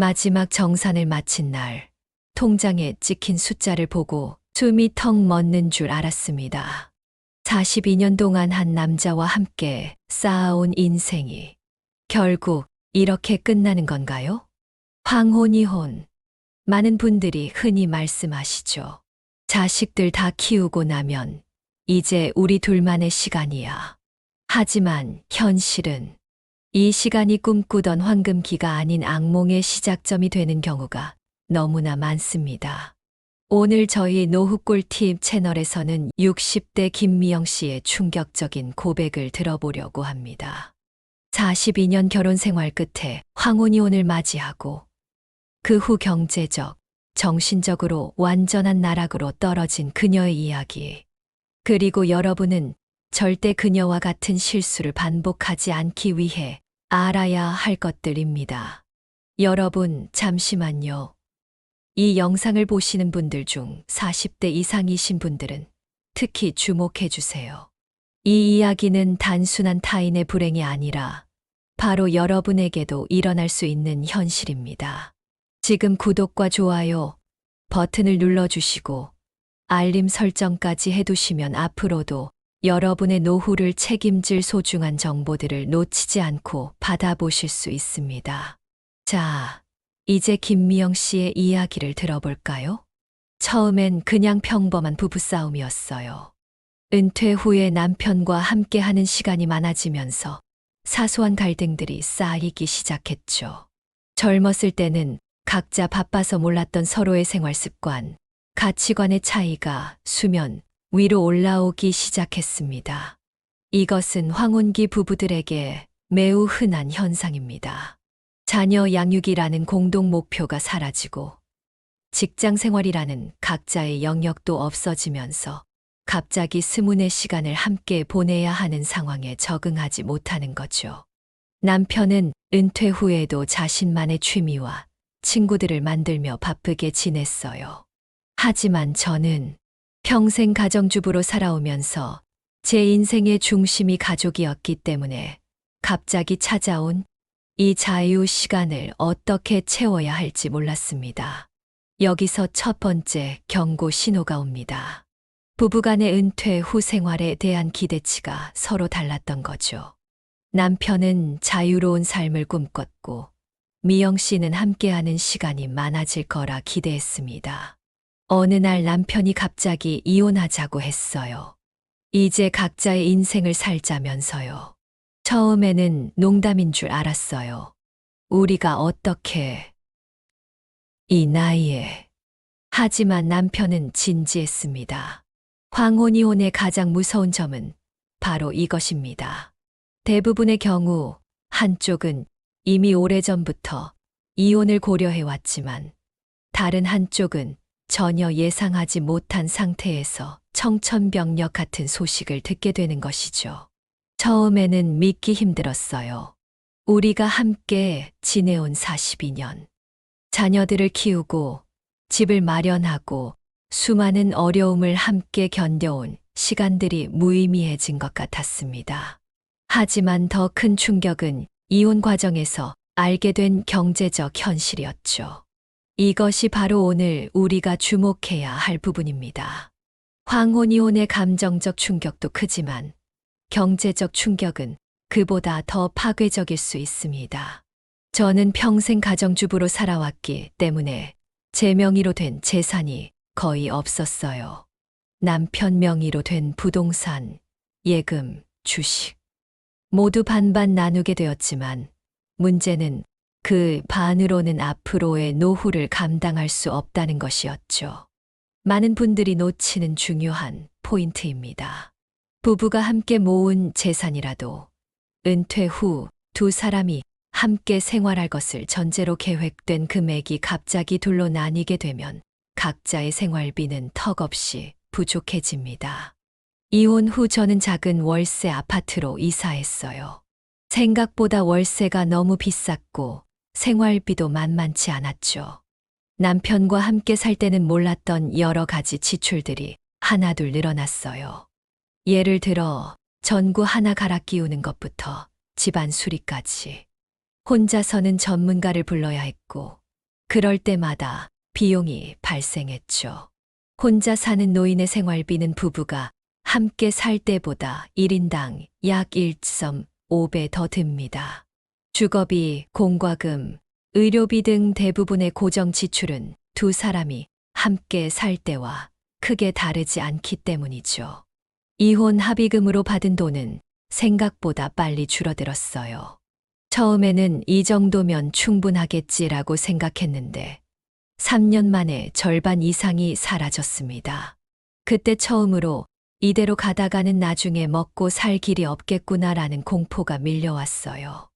마지막 정산을 마친 날, 통장에 찍힌 숫자를 보고 숨이 턱 멎는 줄 알았습니다. 42년 동안 한 남자와 함께 쌓아온 인생이 결국 이렇게 끝나는 건가요? 황혼이혼. 많은 분들이 흔히 말씀하시죠. 자식들 다 키우고 나면 이제 우리 둘만의 시간이야. 하지만 현실은 이 시간이 꿈꾸던 황금기가 아닌 악몽의 시작점이 되는 경우가 너무나 많습니다. 오늘 저희 노후 꿀팁 채널에서는 60대 김미영 씨의 충격적인 고백을 들어보려고 합니다. 42년 결혼 생활 끝에 황혼이혼을 맞이하고 그 후 경제적, 정신적으로 완전한 나락으로 떨어진 그녀의 이야기. 그리고 여러분은 절대 그녀와 같은 실수를 반복하지 않기 위해 알아야 할 것들입니다. 여러분, 잠시만요. 이 영상을 보시는 분들 중 40대 이상이신 분들은 특히 주목해 주세요. 이 이야기는 단순한 타인의 불행이 아니라 바로 여러분에게도 일어날 수 있는 현실입니다. 지금 구독과 좋아요 버튼을 눌러주시고 알림 설정까지 해두시면 앞으로도 여러분의 노후를 책임질 소중한 정보들을 놓치지 않고 받아보실 수 있습니다. 자, 이제 김미영 씨의 이야기를 들어볼까요? 처음엔 그냥 평범한 부부싸움이었어요. 은퇴 후에 남편과 함께하는 시간이 많아지면서 사소한 갈등들이 쌓이기 시작했죠. 젊었을 때는 각자 바빠서 몰랐던 서로의 생활 습관, 가치관의 차이가 수면 위로 올라오기 시작했습니다. 이것은 황혼기 부부들에게 매우 흔한 현상입니다. 자녀 양육이라는 공동 목표가 사라지고 직장 생활이라는 각자의 영역도 없어지면서 갑자기 스문의 시간을 함께 보내야 하는 상황에 적응하지 못하는 거죠. 남편은 은퇴 후에도 자신만의 취미와 친구들을 만들며 바쁘게 지냈어요. 하지만 저는 평생 가정주부로 살아오면서 제 인생의 중심이 가족이었기 때문에 갑자기 찾아온 이 자유 시간을 어떻게 채워야 할지 몰랐습니다. 여기서 첫 번째 경고 신호가 옵니다. 부부간의 은퇴 후 생활에 대한 기대치가 서로 달랐던 거죠. 남편은 자유로운 삶을 꿈꿨고 미영 씨는 함께하는 시간이 많아질 거라 기대했습니다. 어느 날 남편이 갑자기 이혼하자고 했어요. 이제 각자의 인생을 살자면서요. 처음에는 농담인 줄 알았어요. 우리가 어떻게 이 나이에. 하지만 남편은 진지했습니다. 황혼이혼의 가장 무서운 점은 바로 이것입니다. 대부분의 경우 한쪽은 이미 오래전부터 이혼을 고려해왔지만 다른 한쪽은 전혀 예상하지 못한 상태에서 청천벽력 같은 소식을 듣게 되는 것이죠. 처음에는 믿기 힘들었어요. 우리가 함께 지내온 42년. 자녀들을 키우고 집을 마련하고 수많은 어려움을 함께 견뎌온 시간들이 무의미해진 것 같았습니다. 하지만 더 큰 충격은 이혼 과정에서 알게 된 경제적 현실이었죠. 이것이 바로 오늘 우리가 주목해야 할 부분입니다. 황혼이혼의 감정적 충격도 크지만 경제적 충격은 그보다 더 파괴적일 수 있습니다. 저는 평생 가정주부로 살아왔기 때문에 제 명의로 된 재산이 거의 없었어요. 남편 명의로 된 부동산, 예금, 주식 모두 반반 나누게 되었지만 문제는 그 반으로는 앞으로의 노후를 감당할 수 없다는 것이었죠. 많은 분들이 놓치는 중요한 포인트입니다. 부부가 함께 모은 재산이라도 은퇴 후 두 사람이 함께 생활할 것을 전제로 계획된 금액이 갑자기 둘로 나뉘게 되면 각자의 생활비는 턱없이 부족해집니다. 이혼 후 저는 작은 월세 아파트로 이사했어요. 생각보다 월세가 너무 비쌌고 생활비도 만만치 않았죠. 남편과 함께 살 때는 몰랐던 여러 가지 지출들이 하나둘 늘어났어요. 예를 들어 전구 하나 갈아 끼우는 것부터 집안 수리까지. 혼자서는 전문가를 불러야 했고 그럴 때마다 비용이 발생했죠. 혼자 사는 노인의 생활비는 부부가 함께 살 때보다 1인당 약 1.5배 더 듭니다. 주거비, 공과금, 의료비 등 대부분의 고정 지출은 두 사람이 함께 살 때와 크게 다르지 않기 때문이죠. 이혼 합의금으로 받은 돈은 생각보다 빨리 줄어들었어요. 처음에는 이 정도면 충분하겠지라고 생각했는데 3년 만에 절반 이상이 사라졌습니다. 그때 처음으로 이대로 가다가는 나중에 먹고 살 길이 없겠구나라는 공포가 밀려왔어요.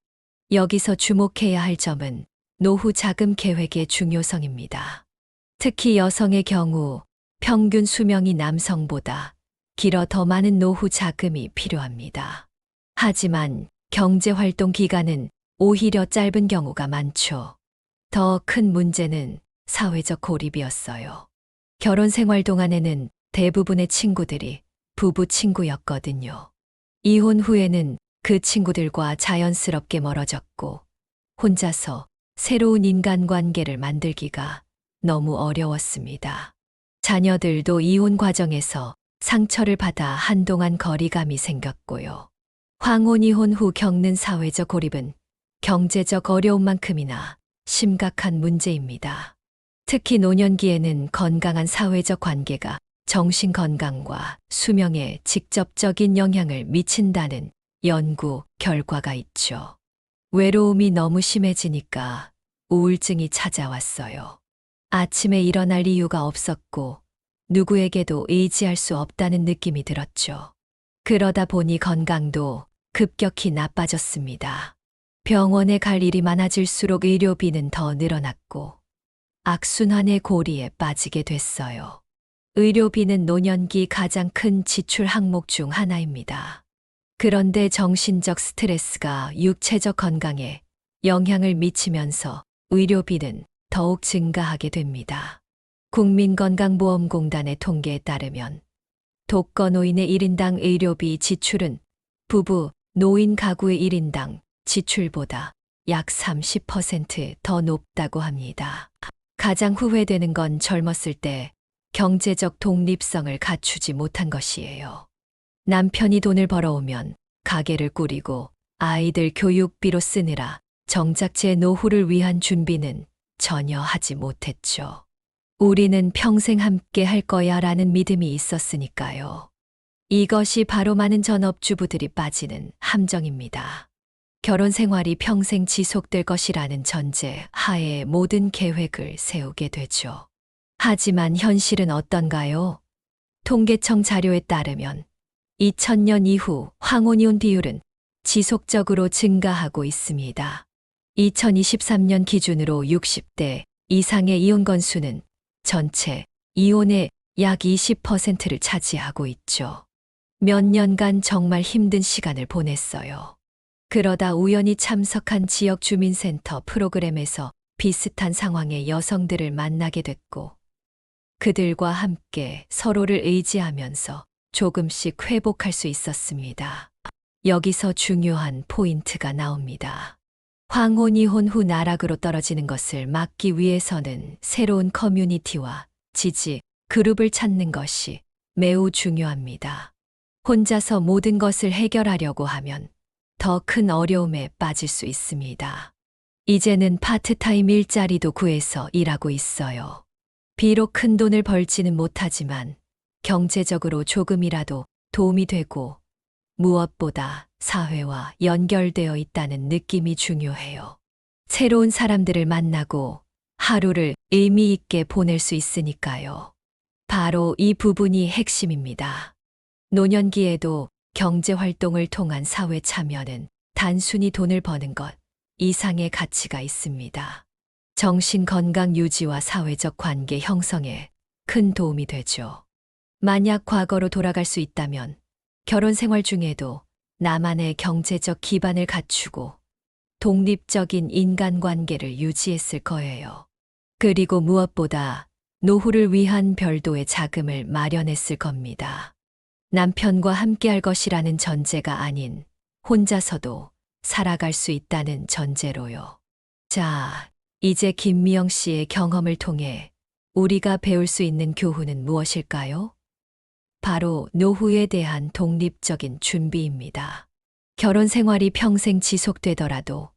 여기서 주목해야 할 점은 노후 자금 계획의 중요성입니다. 특히 여성의 경우 평균 수명이 남성보다 길어 더 많은 노후 자금이 필요합니다. 하지만 경제활동 기간은 오히려 짧은 경우가 많죠. 더 큰 문제는 사회적 고립이었어요. 결혼 생활 동안에는 대부분의 친구들이 부부 친구였거든요. 이혼 후에는 그 친구들과 자연스럽게 멀어졌고 혼자서 새로운 인간관계를 만들기가 너무 어려웠습니다. 자녀들도 이혼 과정에서 상처를 받아 한동안 거리감이 생겼고요. 황혼 이혼 후 겪는 사회적 고립은 경제적 어려움만큼이나 심각한 문제입니다. 특히 노년기에는 건강한 사회적 관계가 정신 건강과 수명에 직접적인 영향을 미친다는 연구 결과가 있죠. 외로움이 너무 심해지니까 우울증이 찾아왔어요. 아침에 일어날 이유가 없었고 누구에게도 의지할 수 없다는 느낌이 들었죠. 그러다 보니 건강도 급격히 나빠졌습니다. 병원에 갈 일이 많아질수록 의료비는 더 늘어났고 악순환의 고리에 빠지게 됐어요. 의료비는 노년기 가장 큰 지출 항목 중 하나입니다. 그런데 정신적 스트레스가 육체적 건강에 영향을 미치면서 의료비는 더욱 증가하게 됩니다. 국민건강보험공단의 통계에 따르면 독거노인의 1인당 의료비 지출은 부부, 노인 가구의 1인당 지출보다 약 30% 더 높다고 합니다. 가장 후회되는 건 젊었을 때 경제적 독립성을 갖추지 못한 것이에요. 남편이 돈을 벌어오면 가게를 꾸리고 아이들 교육비로 쓰느라 정작 제 노후를 위한 준비는 전혀 하지 못했죠. 우리는 평생 함께 할 거야 라는 믿음이 있었으니까요. 이것이 바로 많은 전업주부들이 빠지는 함정입니다. 결혼 생활이 평생 지속될 것이라는 전제 하에 모든 계획을 세우게 되죠. 하지만 현실은 어떤가요? 통계청 자료에 따르면 2000년 이후 황혼이혼 비율은 지속적으로 증가하고 있습니다. 2023년 기준으로 60대 이상의 이혼 건수는 전체 이혼의 약 20%를 차지하고 있죠. 몇 년간 정말 힘든 시간을 보냈어요. 그러다 우연히 참석한 지역 주민센터 프로그램에서 비슷한 상황의 여성들을 만나게 됐고 그들과 함께 서로를 의지하면서 조금씩 회복할 수 있었습니다. 여기서 중요한 포인트가 나옵니다. 황혼 이혼 후 나락으로 떨어지는 것을 막기 위해서는 새로운 커뮤니티와 지지, 그룹을 찾는 것이 매우 중요합니다. 혼자서 모든 것을 해결하려고 하면 더 큰 어려움에 빠질 수 있습니다. 이제는 파트타임 일자리도 구해서 일하고 있어요. 비록 큰 돈을 벌지는 못하지만 경제적으로 조금이라도 도움이 되고 무엇보다 사회와 연결되어 있다는 느낌이 중요해요. 새로운 사람들을 만나고 하루를 의미 있게 보낼 수 있으니까요. 바로 이 부분이 핵심입니다. 노년기에도 경제활동을 통한 사회 참여는 단순히 돈을 버는 것 이상의 가치가 있습니다. 정신 건강 유지와 사회적 관계 형성에 큰 도움이 되죠. 만약 과거로 돌아갈 수 있다면 결혼 생활 중에도 나만의 경제적 기반을 갖추고 독립적인 인간관계를 유지했을 거예요. 그리고 무엇보다 노후를 위한 별도의 자금을 마련했을 겁니다. 남편과 함께할 것이라는 전제가 아닌 혼자서도 살아갈 수 있다는 전제로요. 자, 이제 김미영 씨의 경험을 통해 우리가 배울 수 있는 교훈은 무엇일까요? 바로 노후에 대한 독립적인 준비입니다. 결혼 생활이 평생 지속되더라도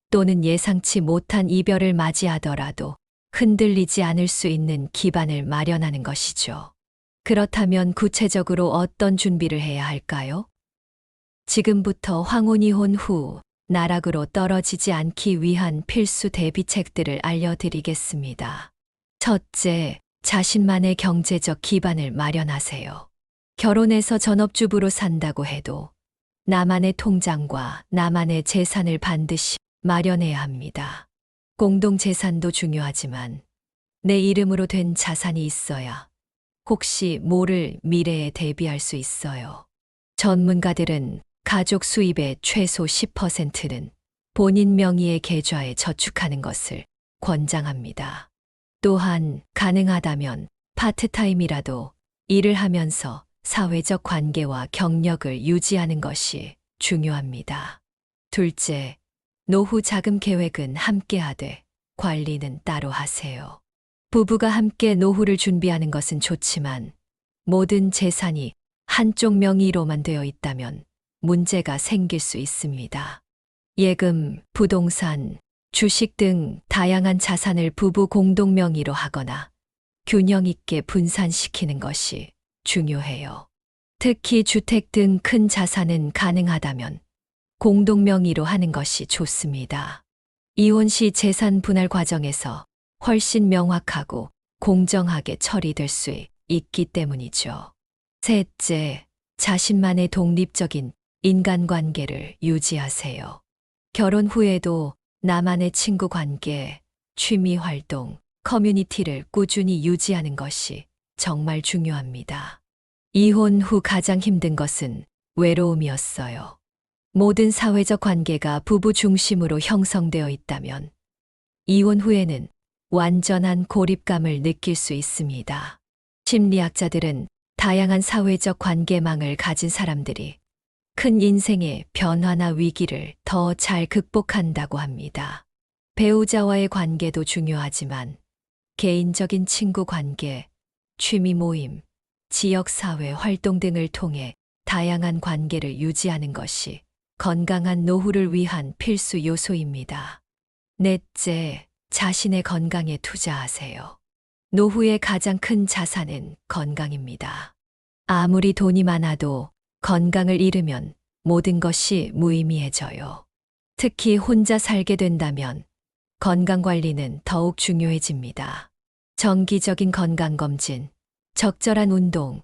또는 예상치 못한 이별을 맞이하더라도 흔들리지 않을 수 있는 기반을 마련하는 것이죠. 그렇다면 구체적으로 어떤 준비를 해야 할까요? 지금부터 황혼이혼 후 나락으로 떨어지지 않기 위한 필수 대비책들을 알려드리겠습니다. 첫째, 자신만의 경제적 기반을 마련하세요. 결혼해서 전업주부로 산다고 해도 나만의 통장과 나만의 재산을 반드시 마련해야 합니다. 공동재산도 중요하지만 내 이름으로 된 자산이 있어야 혹시 모를 미래에 대비할 수 있어요. 전문가들은 가족 수입의 최소 10%는 본인 명의의 계좌에 저축하는 것을 권장합니다. 또한 가능하다면 파트타임이라도 일을 하면서 사회적 관계와 경력을 유지하는 것이 중요합니다. 둘째, 노후 자금 계획은 함께 하되 관리는 따로 하세요. 부부가 함께 노후를 준비하는 것은 좋지만 모든 재산이 한쪽 명의로만 되어 있다면 문제가 생길 수 있습니다. 예금, 부동산, 주식 등 다양한 자산을 부부 공동 명의로 하거나 균형 있게 분산시키는 것이 중요해요. 특히 주택 등 큰 자산은 가능하다면 공동 명의로 하는 것이 좋습니다. 이혼 시 재산 분할 과정에서 훨씬 명확하고 공정하게 처리될 수 있기 때문이죠. 셋째, 자신만의 독립적인 인간관계를 유지하세요. 결혼 후에도 나만의 친구 관계, 취미 활동, 커뮤니티를 꾸준히 유지하는 것이 정말 중요합니다. 이혼 후 가장 힘든 것은 외로움이었어요. 모든 사회적 관계가 부부 중심으로 형성되어 있다면 이혼 후에는 완전한 고립감을 느낄 수 있습니다. 심리학자들은 다양한 사회적 관계망을 가진 사람들이 큰 인생의 변화나 위기를 더 잘 극복한다고 합니다. 배우자와의 관계도 중요하지만 개인적인 친구 관계, 취미 모임, 지역사회 활동 등을 통해 다양한 관계를 유지하는 것이 건강한 노후를 위한 필수 요소입니다. 넷째, 자신의 건강에 투자하세요. 노후의 가장 큰 자산은 건강입니다. 아무리 돈이 많아도 건강을 잃으면 모든 것이 무의미해져요. 특히 혼자 살게 된다면 건강 관리는 더욱 중요해집니다. 정기적인 건강검진, 적절한 운동,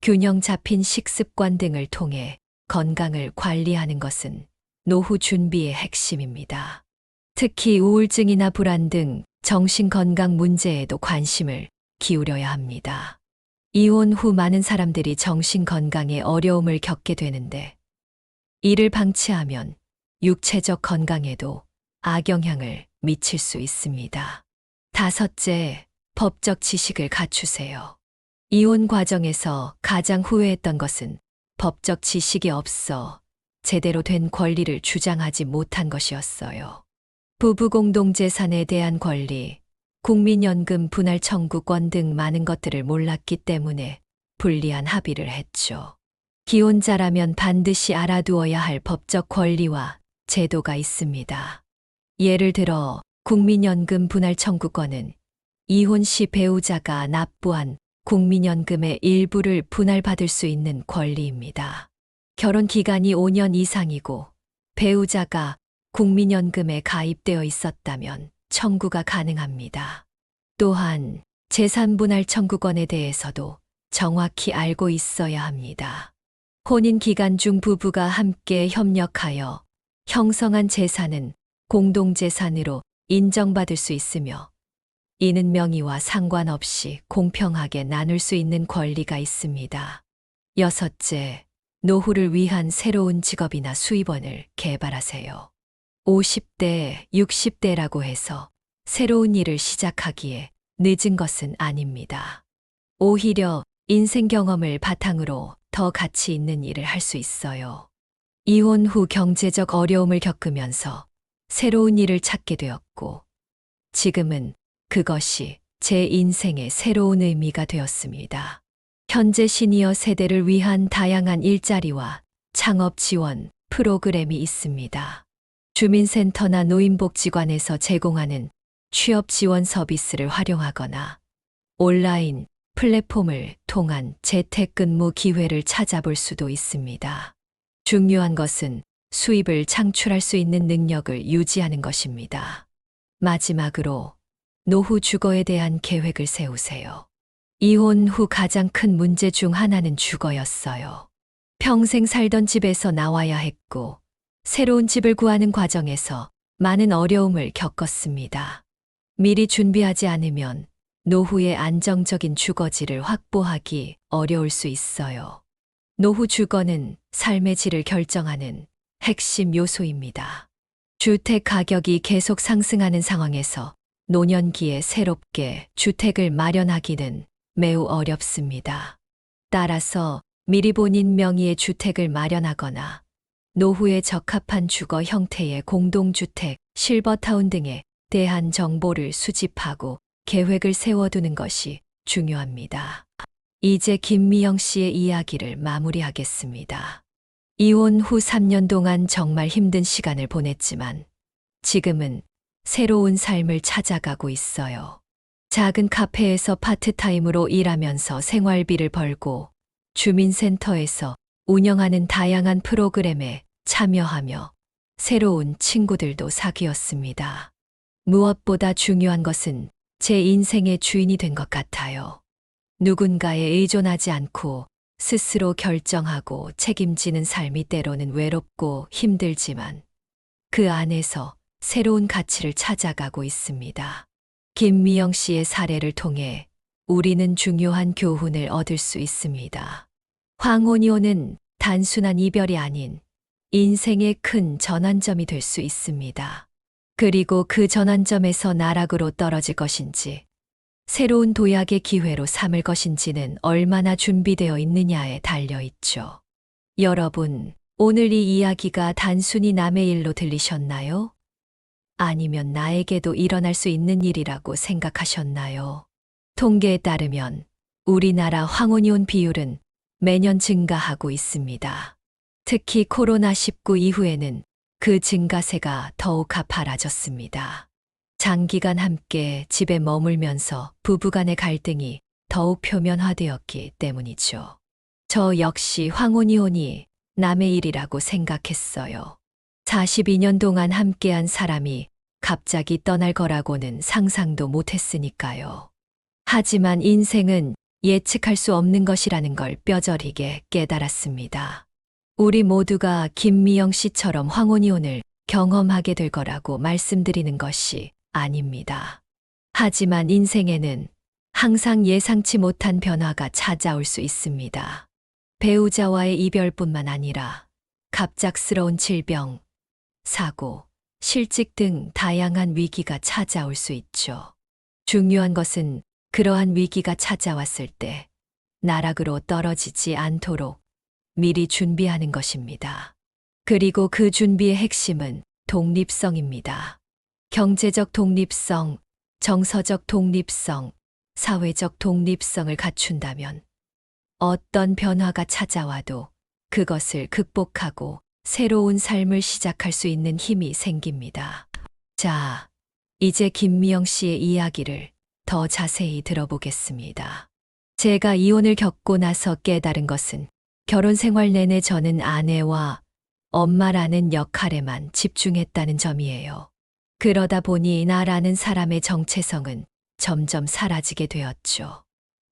균형 잡힌 식습관 등을 통해 건강을 관리하는 것은 노후 준비의 핵심입니다. 특히 우울증이나 불안 등 정신건강 문제에도 관심을 기울여야 합니다. 이혼 후 많은 사람들이 정신건강에 어려움을 겪게 되는데 이를 방치하면 육체적 건강에도 악영향을 미칠 수 있습니다. 다섯째, 법적 지식을 갖추세요. 이혼 과정에서 가장 후회했던 것은 법적 지식이 없어 제대로 된 권리를 주장하지 못한 것이었어요. 부부 공동재산에 대한 권리, 국민연금 분할 청구권 등 많은 것들을 몰랐기 때문에 불리한 합의를 했죠. 기혼자라면 반드시 알아두어야 할 법적 권리와 제도가 있습니다. 예를 들어 국민연금 분할 청구권은 이혼 시 배우자가 납부한 국민연금의 일부를 분할받을 수 있는 권리입니다. 결혼 기간이 5년 이상이고 배우자가 국민연금에 가입되어 있었다면 청구가 가능합니다. 또한 재산분할 청구권에 대해서도 정확히 알고 있어야 합니다. 혼인 기간 중 부부가 함께 협력하여 형성한 재산은 공동재산으로 인정받을 수 있으며 이는 명의와 상관없이 공평하게 나눌 수 있는 권리가 있습니다. 여섯째, 노후를 위한 새로운 직업이나 수입원을 개발하세요. 50대, 60대라고 해서 새로운 일을 시작하기에 늦은 것은 아닙니다. 오히려 인생 경험을 바탕으로 더 가치 있는 일을 할 수 있어요. 이혼 후 경제적 어려움을 겪으면서 새로운 일을 찾게 되었고 지금은 그것이 제 인생의 새로운 의미가 되었습니다. 현재 시니어 세대를 위한 다양한 일자리와 창업 지원 프로그램이 있습니다. 주민센터나 노인복지관에서 제공하는 취업 지원 서비스를 활용하거나 온라인 플랫폼을 통한 재택근무 기회를 찾아볼 수도 있습니다. 중요한 것은 수입을 창출할 수 있는 능력을 유지하는 것입니다. 마지막으로 노후 주거에 대한 계획을 세우세요. 이혼 후 가장 큰 문제 중 하나는 주거였어요. 평생 살던 집에서 나와야 했고, 새로운 집을 구하는 과정에서 많은 어려움을 겪었습니다. 미리 준비하지 않으면 노후에 안정적인 주거지를 확보하기 어려울 수 있어요. 노후 주거는 삶의 질을 결정하는 핵심 요소입니다. 주택 가격이 계속 상승하는 상황에서 노년기에 새롭게 주택을 마련하기는 매우 어렵습니다. 따라서 미리 본인 명의의 주택을 마련하거나 노후에 적합한 주거 형태의 공동주택, 실버타운 등에 대한 정보를 수집하고 계획을 세워두는 것이 중요합니다. 이제 김미영 씨의 이야기를 마무리하겠습니다. 이혼 후 3년 동안 정말 힘든 시간을 보냈지만 지금은 새로운 삶을 찾아가고 있어요. 작은 카페에서 파트타임으로 일하면서 생활비를 벌고 주민센터에서 운영하는 다양한 프로그램에 참여하며 새로운 친구들도 사귀었습니다. 무엇보다 중요한 것은 제 인생의 주인이 된 것 같아요. 누군가에 의존하지 않고 스스로 결정하고 책임지는 삶이 때로는 외롭고 힘들지만 그 안에서 새로운 가치를 찾아가고 있습니다. 김미영 씨의 사례를 통해 우리는 중요한 교훈을 얻을 수 있습니다. 황혼이혼은 단순한 이별이 아닌 인생의 큰 전환점이 될 수 있습니다. 그리고 그 전환점에서 나락으로 떨어질 것인지 새로운 도약의 기회로 삼을 것인지는 얼마나 준비되어 있느냐에 달려 있죠. 여러분, 오늘 이 이야기가 단순히 남의 일로 들리셨나요? 아니면 나에게도 일어날 수 있는 일이라고 생각하셨나요? 통계에 따르면 우리나라 황혼이혼 비율은 매년 증가하고 있습니다. 특히 코로나19 이후에는 그 증가세가 더욱 가파라졌습니다. 장기간 함께 집에 머물면서 부부간의 갈등이 더욱 표면화되었기 때문이죠. 저 역시 황혼이혼이 남의 일이라고 생각했어요. 42년 동안 함께한 사람이 갑자기 떠날 거라고는 상상도 못했으니까요. 하지만 인생은 예측할 수 없는 것이라는 걸 뼈저리게 깨달았습니다. 우리 모두가 김미영 씨처럼 황혼이혼을 경험하게 될 거라고 말씀드리는 것이 아닙니다. 하지만 인생에는 항상 예상치 못한 변화가 찾아올 수 있습니다. 배우자와의 이별뿐만 아니라 갑작스러운 질병, 사고, 실직 등 다양한 위기가 찾아올 수 있죠. 중요한 것은 그러한 위기가 찾아왔을 때 나락으로 떨어지지 않도록 미리 준비하는 것입니다. 그리고 그 준비의 핵심은 독립성입니다. 경제적 독립성, 정서적 독립성, 사회적 독립성을 갖춘다면 어떤 변화가 찾아와도 그것을 극복하고 새로운 삶을 시작할 수 있는 힘이 생깁니다. 자, 이제 김미영 씨의 이야기를 더 자세히 들어보겠습니다. 제가 이혼을 겪고 나서 깨달은 것은 결혼 생활 내내 저는 아내와 엄마라는 역할에만 집중했다는 점이에요. 그러다 보니 나라는 사람의 정체성은 점점 사라지게 되었죠.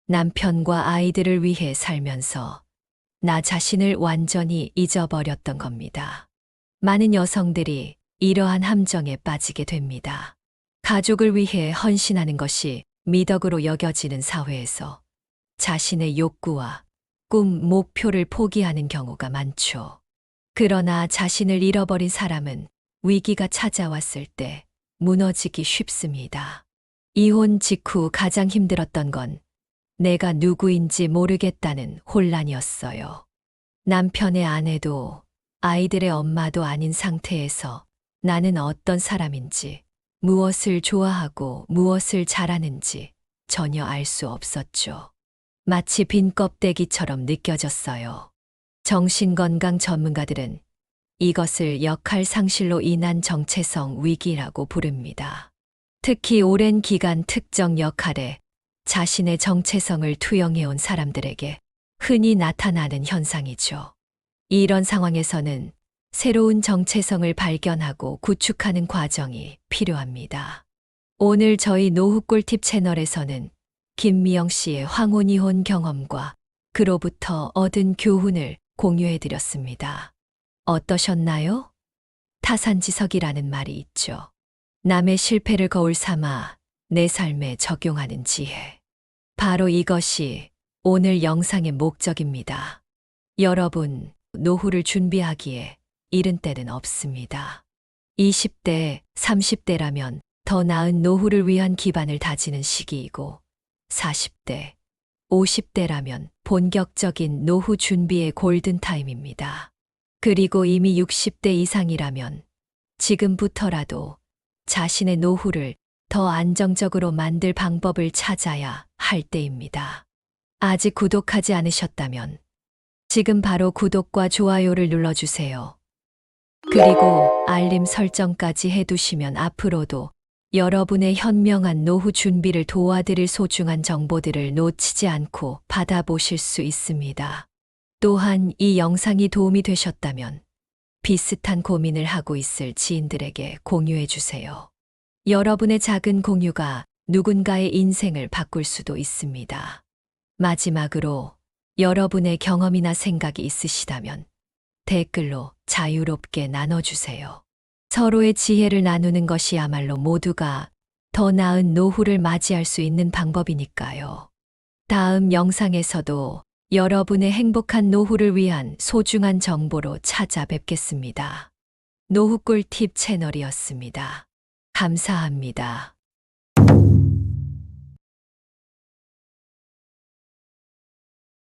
남편과 아이들을 위해 살면서 나 자신을 완전히 잊어버렸던 겁니다. 많은 여성들이 이러한 함정에 빠지게 됩니다. 가족을 위해 헌신하는 것이 미덕으로 여겨지는 사회에서 자신의 욕구와 꿈, 목표를 포기하는 경우가 많죠. 그러나 자신을 잃어버린 사람은 위기가 찾아왔을 때 무너지기 쉽습니다. 이혼 직후 가장 힘들었던 건 내가 누구인지 모르겠다는 혼란이었어요. 남편의 아내도 아이들의 엄마도 아닌 상태에서 나는 어떤 사람인지 무엇을 좋아하고 무엇을 잘하는지 전혀 알 수 없었죠. 마치 빈 껍데기처럼 느껴졌어요. 정신건강 전문가들은 이것을 역할 상실로 인한 정체성 위기라고 부릅니다. 특히 오랜 기간 특정 역할에 자신의 정체성을 투영해온 사람들에게 흔히 나타나는 현상이죠. 이런 상황에서는 새로운 정체성을 발견하고 구축하는 과정이 필요합니다. 오늘 저희 노후 꿀팁 채널에서는 김미영 씨의 황혼이혼 경험과 그로부터 얻은 교훈을 공유해 드렸습니다. 어떠셨나요? 타산지석이라는 말이 있죠. 남의 실패를 거울 삼아 내 삶에 적용하는 지혜. 바로 이것이 오늘 영상의 목적입니다. 여러분, 노후를 준비하기에 이른 때는 없습니다. 20대, 30대라면 더 나은 노후를 위한 기반을 다지는 시기이고, 40대, 50대라면 본격적인 노후 준비의 골든타임입니다. 그리고 이미 60대 이상이라면 지금부터라도 자신의 노후를 더 안정적으로 만들 방법을 찾아야 할 때입니다. 아직 구독하지 않으셨다면 지금 바로 구독과 좋아요를 눌러주세요. 그리고 알림 설정까지 해두시면 앞으로도 여러분의 현명한 노후 준비를 도와드릴 소중한 정보들을 놓치지 않고 받아보실 수 있습니다. 또한 이 영상이 도움이 되셨다면 비슷한 고민을 하고 있을 지인들에게 공유해 주세요. 여러분의 작은 공유가 누군가의 인생을 바꿀 수도 있습니다. 마지막으로 여러분의 경험이나 생각이 있으시다면 댓글로 자유롭게 나눠주세요. 서로의 지혜를 나누는 것이야말로 모두가 더 나은 노후를 맞이할 수 있는 방법이니까요. 다음 영상에서도 여러분의 행복한 노후를 위한 소중한 정보로 찾아뵙겠습니다. 노후 꿀팁 채널이었습니다. 감사합니다.